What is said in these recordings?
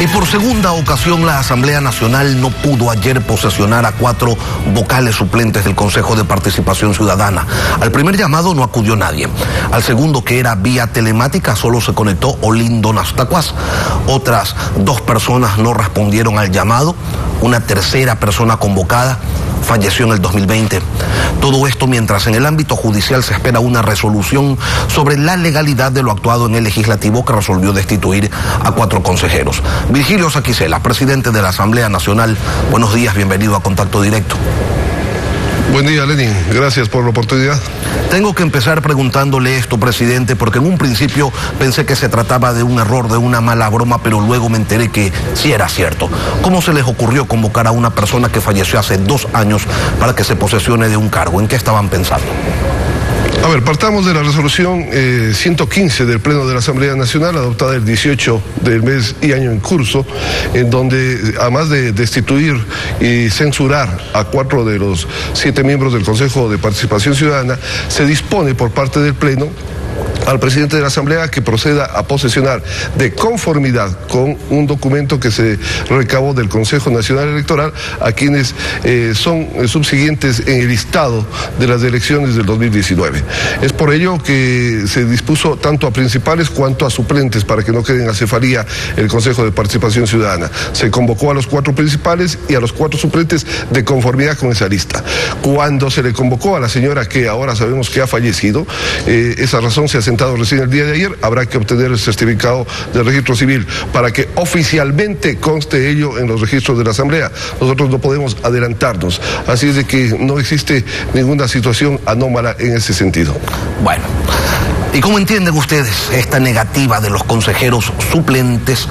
Y por segunda ocasión la Asamblea Nacional no pudo ayer posesionar a 4 vocales suplentes del Consejo de Participación Ciudadana. Al primer llamado no acudió nadie. Al segundo, que era vía telemática, solo se conectó Olindo Nastacuaz. Otras 2 personas no respondieron al llamado. Una tercera persona convocada falleció en el 2020. Todo esto mientras en el ámbito judicial se espera una resolución sobre la legalidad de lo actuado en el legislativo, que resolvió destituir a 4 consejeros. Virgilio Saquicela, presidente de la Asamblea Nacional, buenos días, bienvenido a Contacto Directo. Buen día, Lenin. Gracias por la oportunidad. Tengo que empezar preguntándole esto, presidente, porque en un principio pensé que se trataba de un error, de una mala broma, pero luego me enteré que sí era cierto. ¿Cómo se les ocurrió convocar a una persona que falleció hace 2 años para que se posesione de un cargo? ¿En qué estaban pensando? A ver, partamos de la resolución 115 del Pleno de la Asamblea Nacional, adoptada el 18 del mes y año en curso, en donde, además de destituir y censurar a 4 de los 7 miembros del Consejo de Participación Ciudadana, se dispone por parte del Pleno al presidente de la Asamblea que proceda a posesionar de conformidad con un documento que se recabó del Consejo Nacional Electoral a quienes son subsiguientes en el listado de las elecciones del 2019. Es por ello que se dispuso tanto a principales cuanto a suplentes para que no queden en acefalía el Consejo de Participación Ciudadana. Se convocó a los 4 principales y a los 4 suplentes de conformidad con esa lista. Cuando se le convocó a la señora que ahora sabemos que ha fallecido, esa razón se ha sentado recién el día de ayer, habrá que obtener el certificado del registro civil para que oficialmente conste ello en los registros de la Asamblea. Nosotros no podemos adelantarnos, así es de que no existe ninguna situación anómala en ese sentido. Bueno, ¿y cómo entienden ustedes esta negativa de los consejeros suplentes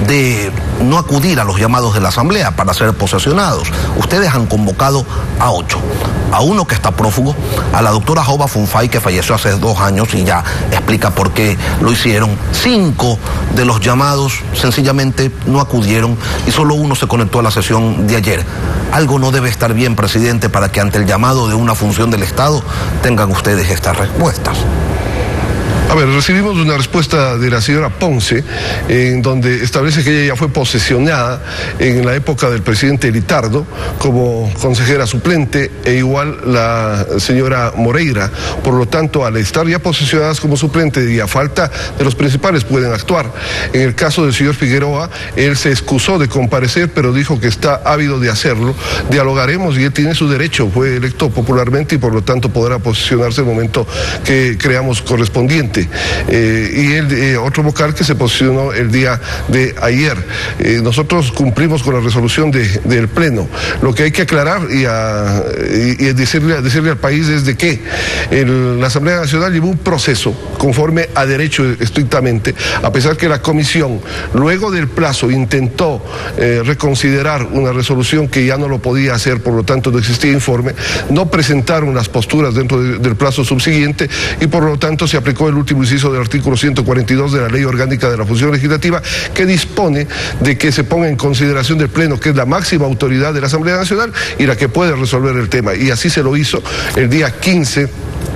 de no acudir a los llamados de la Asamblea para ser posesionados? Ustedes han convocado a 8. A uno que está prófugo, a la doctora Jova Funfay, que falleció hace 2 años y ya explica por qué lo hicieron. 5 de los llamados sencillamente no acudieron y solo uno se conectó a la sesión de ayer. Algo no debe estar bien, presidente, para que ante el llamado de una función del Estado tengan ustedes estas respuestas. A ver, recibimos una respuesta de la señora Ponce, en donde establece que ella ya fue posesionada en la época del presidente Litardo como consejera suplente, e igual la señora Moreira. Por lo tanto, al estar ya posesionadas como suplente y a falta de los principales, pueden actuar. En el caso del señor Figueroa, él se excusó de comparecer, pero dijo que está ávido de hacerlo. Dialogaremos y él tiene su derecho, fue electo popularmente y por lo tanto podrá posesionarse el momento que creamos correspondiente. Y el otro vocal que se posicionó el día de ayer. Nosotros cumplimos con la resolución del Pleno. Lo que hay que aclarar y decirle al país es de que la Asamblea Nacional llevó un proceso conforme a derecho estrictamente, a pesar que la comisión, luego del plazo, intentó reconsiderar una resolución que ya no lo podía hacer, por lo tanto no existía informe, no presentaron las posturas dentro del plazo subsiguiente y por lo tanto se aplicó el último inciso del artículo 142 de la Ley Orgánica de la Función Legislativa, que dispone de que se ponga en consideración del Pleno, que es la máxima autoridad de la Asamblea Nacional y la que puede resolver el tema. Y así se lo hizo el día 15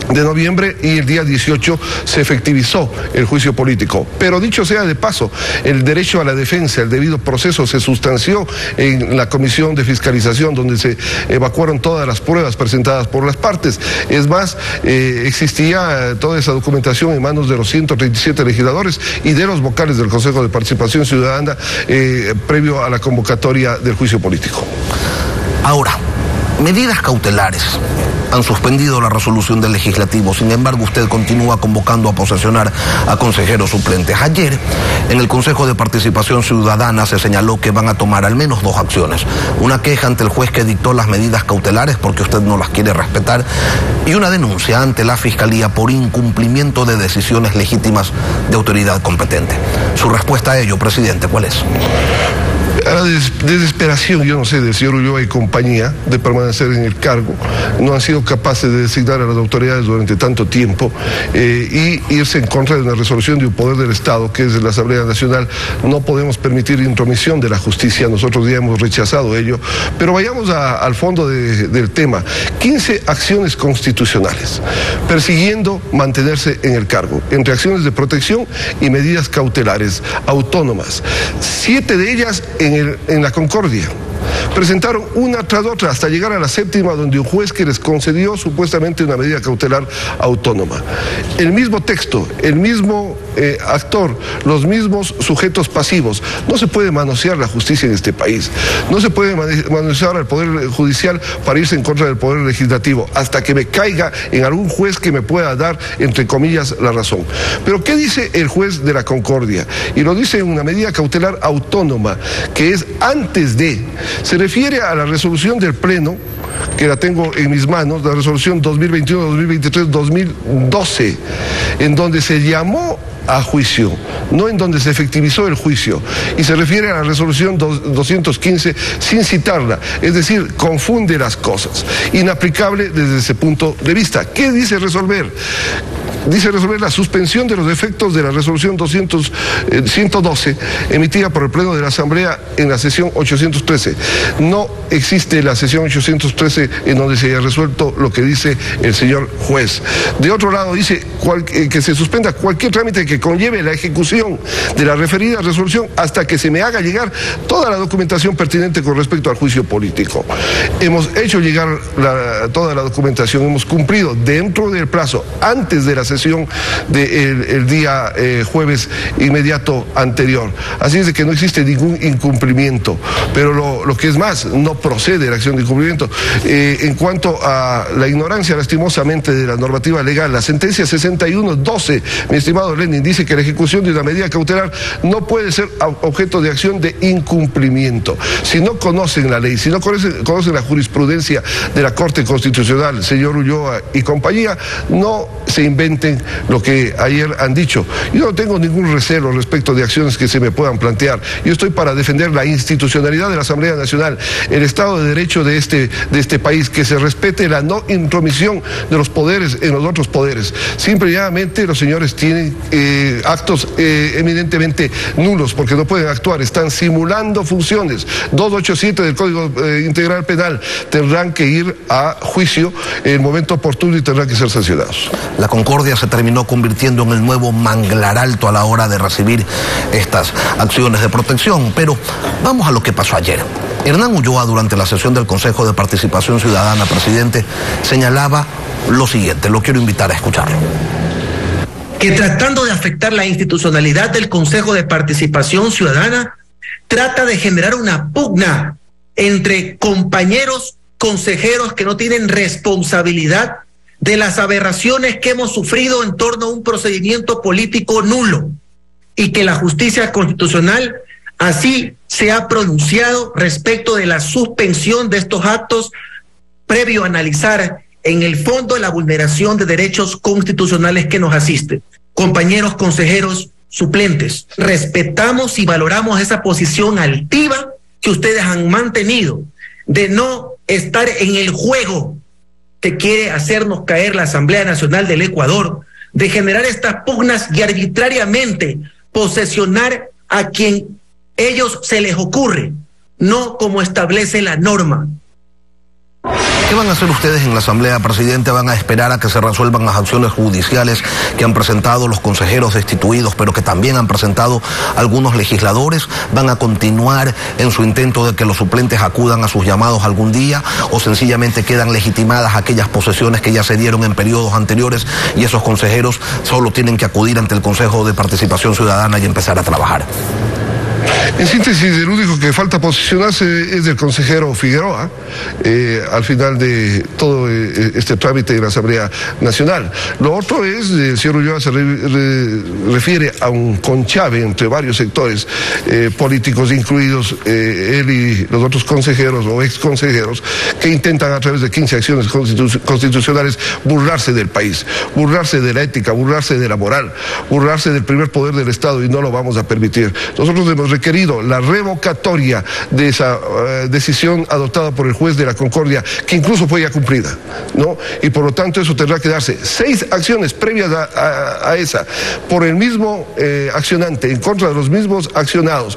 de noviembre y el día 18 se efectivizó el juicio político. Pero dicho sea de paso, el derecho a la defensa, el debido proceso se sustanció en la Comisión de Fiscalización, donde se evacuaron todas las pruebas presentadas por las partes. Es más, existía toda esa documentación en manos de los 137 legisladores y de los vocales del Consejo de Participación Ciudadana previo a la convocatoria del juicio político. Ahora, medidas cautelares han suspendido la resolución del legislativo. Sin embargo, usted continúa convocando a posesionar a consejeros suplentes. Ayer, en el Consejo de Participación Ciudadana, se señaló que van a tomar al menos 2 acciones. Una queja ante el juez que dictó las medidas cautelares porque usted no las quiere respetar, y una denuncia ante la Fiscalía por incumplimiento de decisiones legítimas de autoridad competente. Su respuesta a ello, presidente, ¿cuál es? A la desesperación, yo no sé, del señor Ulloa y compañía de permanecer en el cargo, no han sido capaces de designar a las autoridades durante tanto tiempo y irse en contra de una resolución de un poder del Estado, que es la Asamblea Nacional. No podemos permitir intromisión de la justicia, nosotros ya hemos rechazado ello, pero vayamos al fondo del tema. 15 acciones constitucionales, persiguiendo mantenerse en el cargo, entre acciones de protección y medidas cautelares autónomas, 7 de ellas en la Concordia. Presentaron una tras otra hasta llegar a la 7ª, donde un juez que les concedió supuestamente una medida cautelar autónoma. El mismo texto, el mismo actor, los mismos sujetos pasivos. No se puede manosear la justicia en este país. No se puede manosear al Poder Judicial para irse en contra del Poder Legislativo, hasta que me caiga en algún juez que me pueda dar, entre comillas, la razón. Pero ¿qué dice el juez de la Concordia? Y lo dice en una medida cautelar autónoma, que es antes de... Se refiere a la resolución del Pleno, que la tengo en mis manos, la resolución 2021, 2023, 2012, en donde se llamó a juicio, no en donde se efectivizó el juicio, y se refiere a la resolución 215 sin citarla, es decir, confunde las cosas, inaplicable desde ese punto de vista. ¿Qué dice resolver? Dice resolver la suspensión de los efectos de la resolución 112 emitida por el Pleno de la Asamblea en la sesión 813. No existe la sesión 813 en donde se haya resuelto lo que dice el señor juez. De otro lado, dice que se suspenda cualquier trámite que conlleve la ejecución de la referida resolución hasta que se me haga llegar toda la documentación pertinente con respecto al juicio político. Hemos hecho llegar toda la documentación, hemos cumplido dentro del plazo, antes de la sesión del día jueves inmediato anterior. Así es de que no existe ningún incumplimiento, pero lo que es más, no procede la acción de incumplimiento. En cuanto a la ignorancia, lastimosamente, de la normativa legal, la sentencia 6112, mi estimado Lenin, dice que la ejecución de una medida cautelar no puede ser objeto de acción de incumplimiento. Si no conocen la ley, si no conocen la jurisprudencia de la Corte Constitucional, señor Ulloa y compañía, no se inventen lo que ayer han dicho. Yo no tengo ningún recelo respecto de acciones que se me puedan plantear. Yo estoy para defender la institucionalidad de la Asamblea Nacional, el Estado de Derecho de este país, que se respete la no intromisión de los poderes en los otros poderes. Simple y llanamente los señores tienen actos eminentemente nulos, porque no pueden actuar, están simulando funciones. 287 del Código Integral Penal, tendrán que ir a juicio en el momento oportuno y tendrán que ser sancionados. La Concordia se terminó convirtiendo en el nuevo manglar alto a la hora de recibir estas acciones de protección. Pero vamos a lo que pasó ayer. Hernán Ulloa, durante la sesión del Consejo de Participación Ciudadana, presidente, señalaba lo siguiente. Lo quiero invitar a escucharlo. Que tratando de afectar la institucionalidad del Consejo de Participación Ciudadana, trata de generar una pugna entre compañeros consejeros que no tienen responsabilidad de las aberraciones que hemos sufrido en torno a un procedimiento político nulo, y que la justicia constitucional así se ha pronunciado respecto de la suspensión de estos actos previo a analizar en el fondo la vulneración de derechos constitucionales que nos asisten. Compañeros consejeros suplentes, respetamos y valoramos esa posición altiva que ustedes han mantenido de no estar en el juego que quiere hacernos caer la Asamblea Nacional del Ecuador, de generar estas pugnas y arbitrariamente posesionar a quien ellos se les ocurre, no como establece la norma. ¿Qué van a hacer ustedes en la Asamblea, presidente? ¿Van a esperar a que se resuelvan las acciones judiciales que han presentado los consejeros destituidos, pero que también han presentado algunos legisladores? ¿Van a continuar en su intento de que los suplentes acudan a sus llamados algún día, o sencillamente quedan legitimadas aquellas posesiones que ya se dieron en periodos anteriores y esos consejeros solo tienen que acudir ante el Consejo de Participación Ciudadana y empezar a trabajar? En síntesis, el único que falta posicionarse es del consejero Figueroa al final de todo este trámite de la Asamblea Nacional. Lo otro es, el señor Ulloa se refiere a un conchave entre varios sectores políticos, incluidos él y los otros consejeros o ex consejeros, que intentan a través de 15 acciones constitucionales burlarse del país, burlarse de la ética, burlarse de la moral, burlarse del primer poder del Estado, y no lo vamos a permitir. Nosotros hemos requerido la revocatoria de esa decisión adoptada por el juez de la Concordia, que incluso fue ya cumplida, ¿no? Y por lo tanto eso tendrá que darse. 6 acciones previas a esa, por el mismo accionante, en contra de los mismos accionados.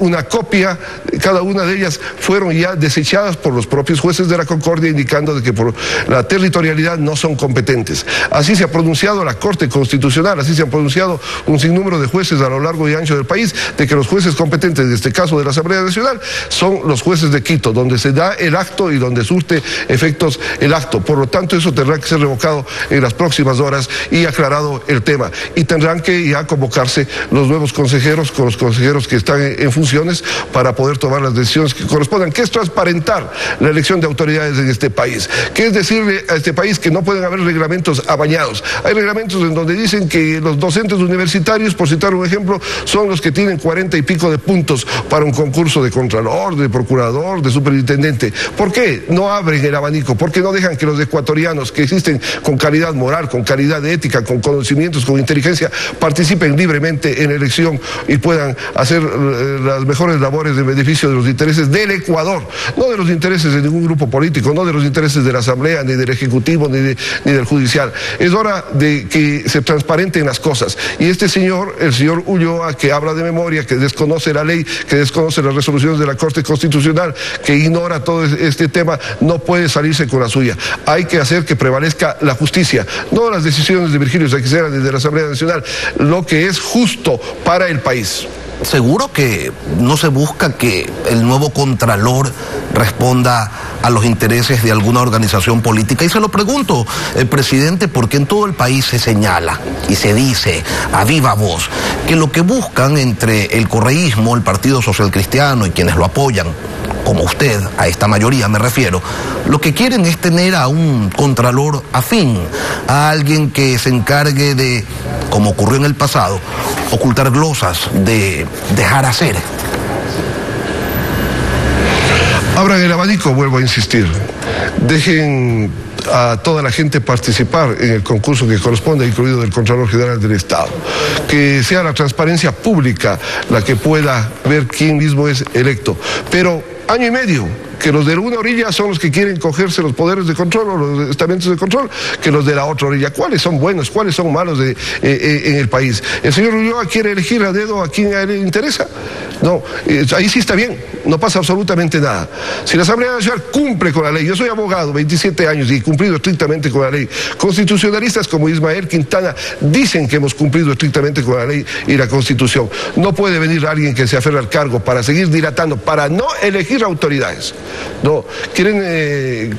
Una copia, cada una de ellas fueron ya desechadas por los propios jueces de la Concordia, indicando de que por la territorialidad no son competentes. Así se ha pronunciado la Corte Constitucional, así se han pronunciado un sinnúmero de jueces a lo largo y ancho del país, de que los jueces competentes, en este caso de la Asamblea Nacional, son los jueces de Quito, donde se da el acto y donde surte efectos el acto. Por lo tanto, eso tendrá que ser revocado en las próximas horas y aclarado el tema. Y tendrán que ya convocarse los nuevos consejeros, con los consejeros que están en funciones, para poder tomar las decisiones que correspondan, que es transparentar la elección de autoridades en este país, que es decirle a este país que no pueden haber reglamentos amañados. Hay reglamentos en donde dicen que los docentes universitarios, por citar un ejemplo, son los que tienen 40 y pico de puntos para un concurso de contralor, de procurador, de superintendente. ¿Por qué no abren el abanico? ¿Por qué no dejan que los ecuatorianos que existen con calidad moral, con calidad de ética, con conocimientos, con inteligencia, participen libremente en la elección y puedan hacer las mejores labores de beneficio de los intereses del Ecuador, no de los intereses de ningún grupo político, no de los intereses de la Asamblea, ni del Ejecutivo, ni del Judicial? Es hora de que se transparenten las cosas. Y este señor, el señor Ulloa, que habla de memoria, que desconoce la ley, que desconoce las resoluciones de la Corte Constitucional, que ignora todo este tema, no puede salirse con la suya. Hay que hacer que prevalezca la justicia, no las decisiones de Virgilio Saquicela desde la Asamblea Nacional, lo que es justo para el país. Seguro que no se busca que el nuevo Contralor responda a los intereses de alguna organización política. Y se lo pregunto, presidente, porque en todo el país se señala y se dice a viva voz que lo que buscan entre el correísmo, el Partido Social Cristiano y quienes lo apoyan, como usted, a esta mayoría me refiero, lo que quieren es tener a un contralor afín, a alguien que se encargue de, como ocurrió en el pasado, ocultar glosas, de dejar hacer. Abran el abanico, vuelvo a insistir. Dejen a toda la gente participar en el concurso que corresponde, incluido del Contralor General del Estado. Que sea la transparencia pública la que pueda ver quién mismo es electo. Pero año y medio, que los de una orilla son los que quieren cogerse los poderes de control o los estamentos de control, que los de la otra orilla. ¿Cuáles son buenos? ¿Cuáles son malos en el país? ¿El señor Ulloa quiere elegir a dedo a quien a él le interesa? No, ahí sí está bien, no pasa absolutamente nada. Si la Asamblea Nacional cumple con la ley, yo soy abogado, 27 años y he cumplido estrictamente con la ley. Constitucionalistas como Ismael Quintana dicen que hemos cumplido estrictamente con la ley y la Constitución. No puede venir alguien que se aferra al cargo para seguir dilatando, para no elegir autoridades. No, quieren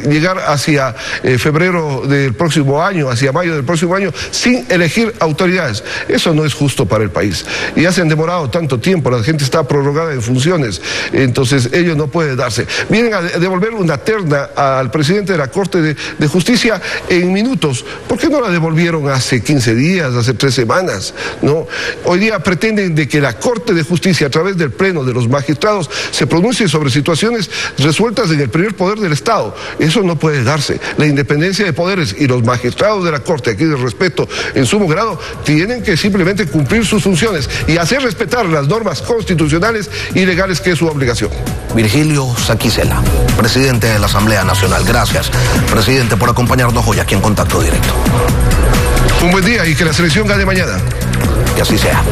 llegar hacia febrero del próximo año, hacia mayo del próximo año, sin elegir autoridades. Eso no es justo para el país. Y ya se han demorado tanto tiempo, la gente está prorrogada en funciones, entonces ello no puede darse. Vienen a devolver una terna al presidente de la Corte de Justicia en minutos. ¿Por qué no la devolvieron hace 15 días, hace 3 semanas? ¿No? Hoy día pretenden de que la Corte de Justicia, a través del pleno de los magistrados, se pronuncie sobre situaciones resueltas en el primer poder del Estado. Eso no puede darse. La independencia de poderes y los magistrados de la Corte, aquí de respeto en sumo grado, tienen que simplemente cumplir sus funciones y hacer respetar las normas constitucionales y legales, que es su obligación. Virgilio Saquicela, presidente de la Asamblea Nacional. Gracias, presidente, por acompañarnos hoy aquí en Contacto Directo. Un buen día y que la selección gane mañana. Que así sea.